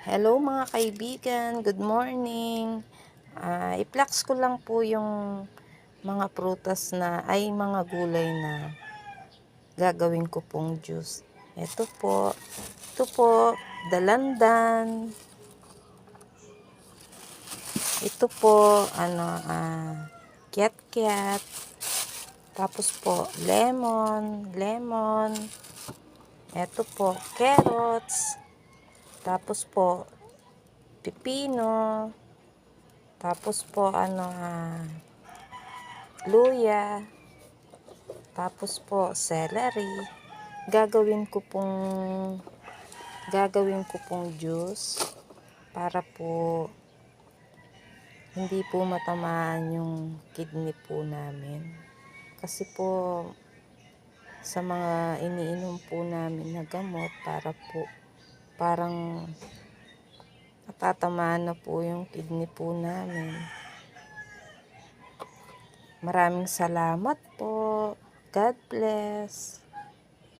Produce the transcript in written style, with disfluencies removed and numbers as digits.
Hello mga kaibigan, good morning. I-flex ko lang po yung mga prutas na ay mga gulay na gagawin ko pong juice. Ito po, dalandan. Ito po, kiat-kiat. Tapos po, lemon. Ito po, carrots. Tapos po, pipino. Tapos po, luya. Tapos po, celery. Gagawin ko pong juice para po hindi po matamaan yung kidney po namin. Kasi po sa mga iniinom po namin na gamot para po parang natatamaan na po yung kidney po namin. Maraming salamat po. God bless.